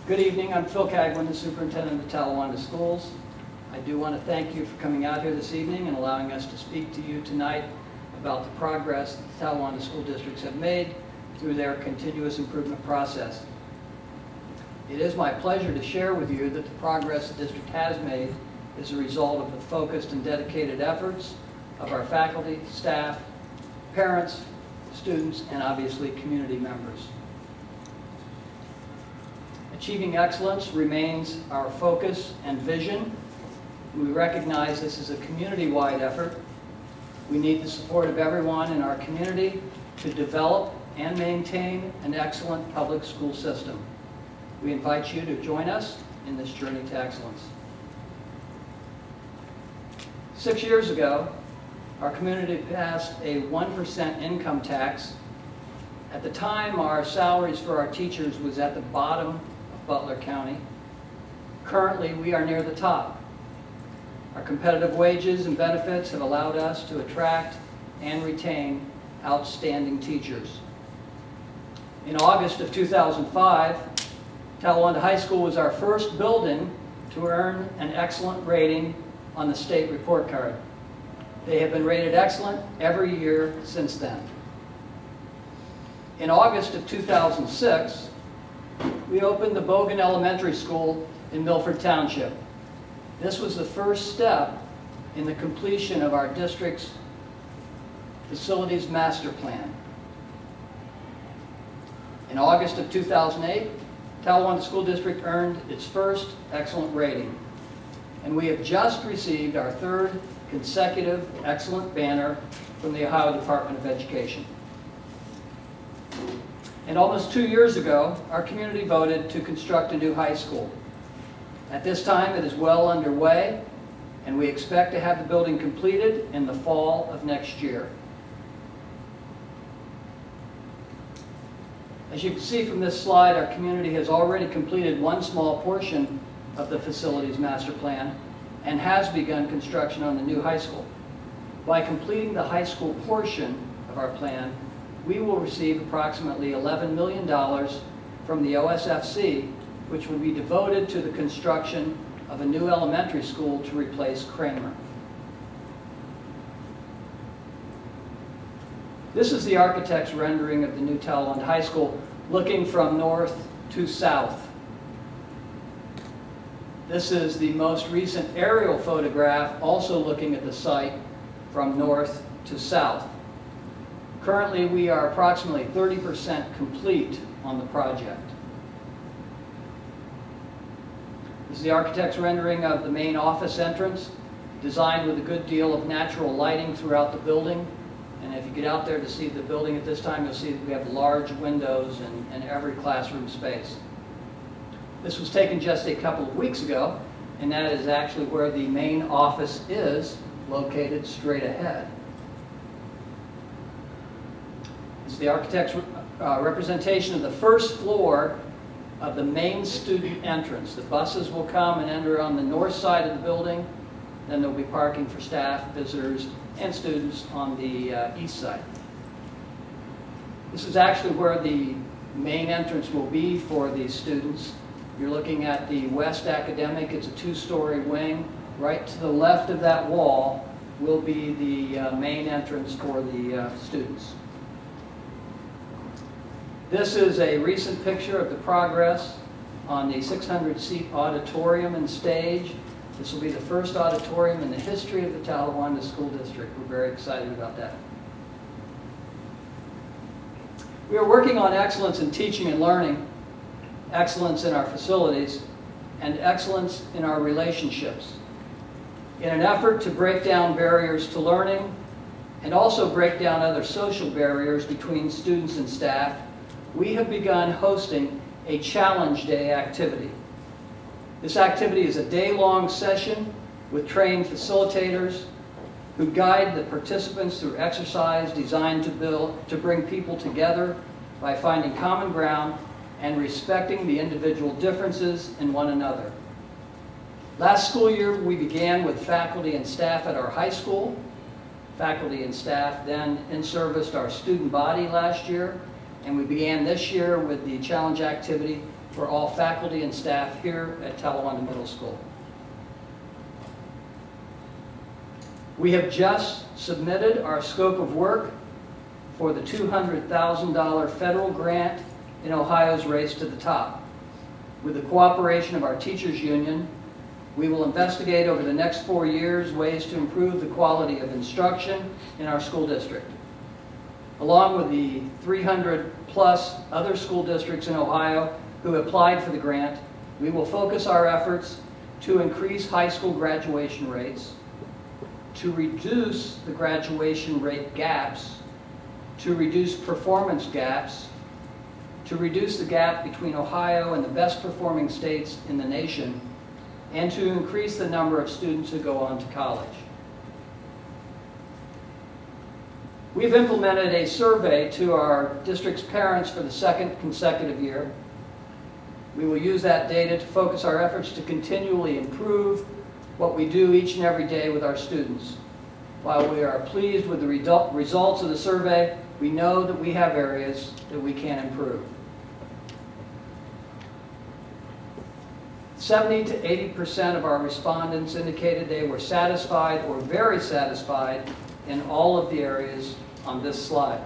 Good evening. I'm Phil Cagwin, the Superintendent of Talawanda Schools. I do want to thank you for coming out here this evening and allowing us to speak to you tonight about the progress that the Talawanda school districts have made through their continuous improvement process. It is my pleasure to share with you that the progress the district has made is a result of the focused and dedicated efforts of our faculty, staff, parents, students, and obviously community members. Achieving excellence remains our focus and vision. We recognize this is a community-wide effort. We need the support of everyone in our community to develop and maintain an excellent public school system. We invite you to join us in this journey to excellence. 6 years ago, our community passed a 1% income tax. At the time, our salaries for our teachers was at the bottom of Butler County. Currently, we are near the top. Our competitive wages and benefits have allowed us to attract and retain outstanding teachers. In August of 2005, Talawanda High School was our first building to earn an excellent rating on the state report card. They have been rated excellent every year since then. In August of 2006, we opened the Bogan Elementary School in Milford Township. This was the first step in the completion of our district's facilities master plan. In August of 2008, Talawanda School District earned its first excellent rating. And we have just received our third consecutive excellent banner from the Ohio Department of Education. And almost 2 years ago, our community voted to construct a new high school. At this time, it is well underway, and we expect to have the building completed in the fall of next year. As you can see from this slide, our community has already completed one small portion of the facilities master plan and has begun construction on the new high school. By completing the high school portion of our plan, we will receive approximately $11 million from the OSFC, which will be devoted to the construction of a new elementary school to replace Kramer. This is the architect's rendering of the new Talawanda High School, looking from north to south. This is the most recent aerial photograph, also looking at the site from north to south. Currently, we are approximately 30% complete on the project. This is the architect's rendering of the main office entrance, designed with a good deal of natural lighting throughout the building. And if you get out there to see the building at this time, you'll see that we have large windows in every classroom space. This was taken just a couple of weeks ago, and that is actually where the main office is, located straight ahead. This is the architect's representation of the first floor of the main student entrance. The buses will come and enter on the north side of the building. Then there'll be parking for staff, visitors, and students on the east side. This is actually where the main entrance will be for the students. You're looking at the West Academic. It's a two-story wing. Right to the left of that wall will be the main entrance for the students. This is a recent picture of the progress on the 600-seat auditorium and stage. This will be the first auditorium in the history of the Talawanda School District. We're very excited about that. We are working on excellence in teaching and learning, excellence in our facilities, and excellence in our relationships. In an effort to break down barriers to learning and also break down other social barriers between students and staff, we have begun hosting a Challenge Day activity. This activity is a day-long session with trained facilitators who guide the participants through exercise designed to bring people together by finding common ground and respecting the individual differences in one another. Last school year, we began with faculty and staff at our high school. Faculty and staff then in-serviced our student body last year, and we began this year with the challenge activity for all faculty and staff here at Talawanda Middle School. We have just submitted our scope of work for the $200,000 federal grant in Ohio's Race to the Top. With the cooperation of our teachers union, we will investigate over the next 4 years ways to improve the quality of instruction in our school district. Along with the 300 plus other school districts in Ohio who applied for the grant, we will focus our efforts to increase high school graduation rates, to reduce the graduation rate gaps, to reduce performance gaps, to reduce the gap between Ohio and the best performing states in the nation, and to increase the number of students who go on to college. We've implemented a survey to our district's parents for the second consecutive year. We will use that data to focus our efforts to continually improve what we do each and every day with our students. While we are pleased with the results of the survey, we know that we have areas that we can improve. 70 to 80% of our respondents indicated they were satisfied or very satisfied in all of the areas on this slide.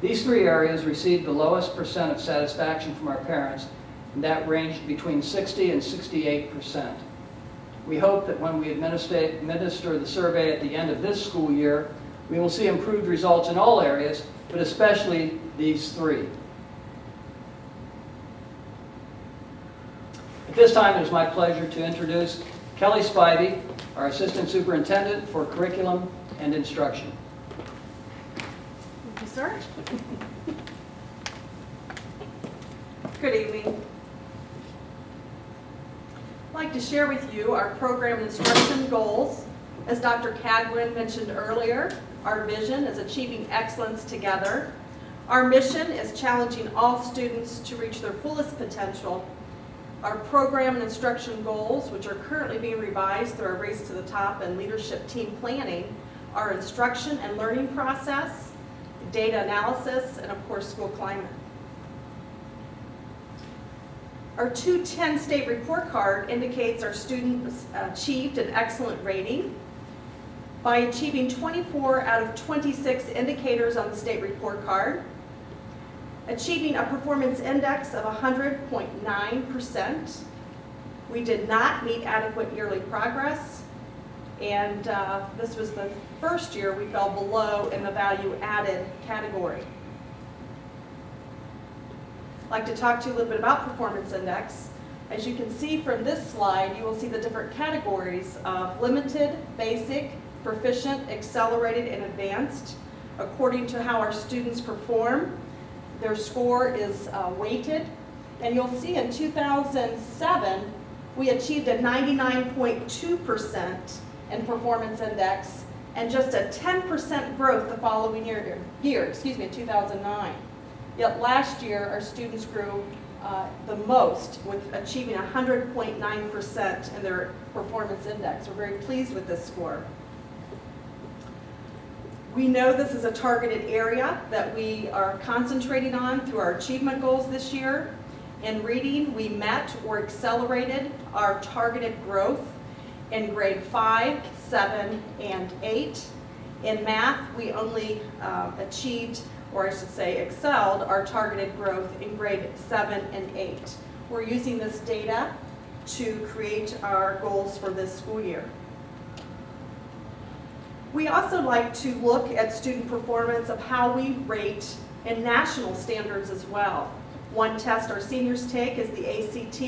These 3 areas received the lowest percent of satisfaction from our parents, and that ranged between 60 and 68%. We hope that when we administer the survey at the end of this school year, we will see improved results in all areas, but especially these 3. At this time, it is my pleasure to introduce Kelly Spivey, our Assistant Superintendent for Curriculum and Instruction. Thank you, sir. Good evening. I'd like to share with you our program and instruction goals. As Dr. Cagwin mentioned earlier, our vision is achieving excellence together. Our mission is challenging all students to reach their fullest potential. Our program and instruction goals, which are currently being revised through our Race to the Top and leadership team planning, are instruction and learning process, data analysis, and of course, school climate. Our 210 state report card indicates our students achieved an excellent rating by achieving 24 out of 26 indicators on the state report card, achieving a performance index of 100.9%. We did not meet adequate yearly progress, and this was the first year we fell below in the value added category. I'd like to talk to you a little bit about performance index. As you can see from this slide, you will see the different categories of limited, basic, proficient, accelerated, and advanced. According to how our students perform, their score is weighted. And you'll see in 2007, we achieved a 99.2% in performance index and just a 10% growth the following year, in 2009. Yet last year, our students grew the most, with achieving 100.9% in their performance index. We're very pleased with this score. We know this is a targeted area that we are concentrating on through our achievement goals this year. In reading, we met or accelerated our targeted growth in grade 5, 7, and 8. In math, we only achieved, or I should say excelled, our targeted growth in grade 7 and 8. We're using this data to create our goals for this school year. We also like to look at student performance of how we rate in national standards as well. One test our seniors take is the ACT.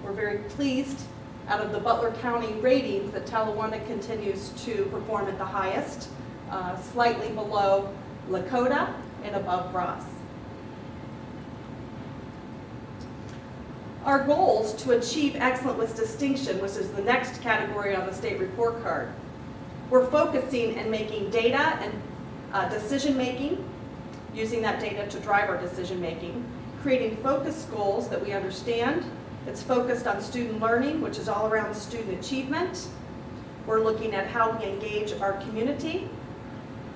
We're very pleased out of the Butler County ratings that Talawanda continues to perform at the highest, slightly below Lakota and above Ross. Our goals to achieve excellence with distinction, which is the next category on the state report card. We're focusing and making data and decision making, using that data to drive our decision making, creating focused goals that we understand. It's focused on student learning, which is all around student achievement. We're looking at how we engage our community.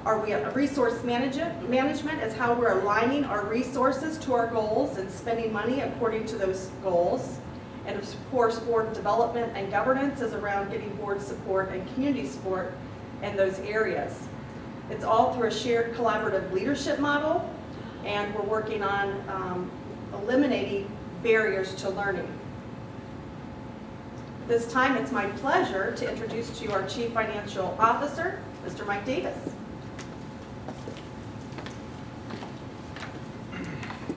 Are we resource management is how we're aligning our resources to our goals and spending money according to those goals. And of course, board development and governance is around getting board support and community support in those areas. It's all through a shared collaborative leadership model, and we're working on eliminating barriers to learning. This time, it's my pleasure to introduce to you our Chief Financial Officer, Mr. Mike Davis.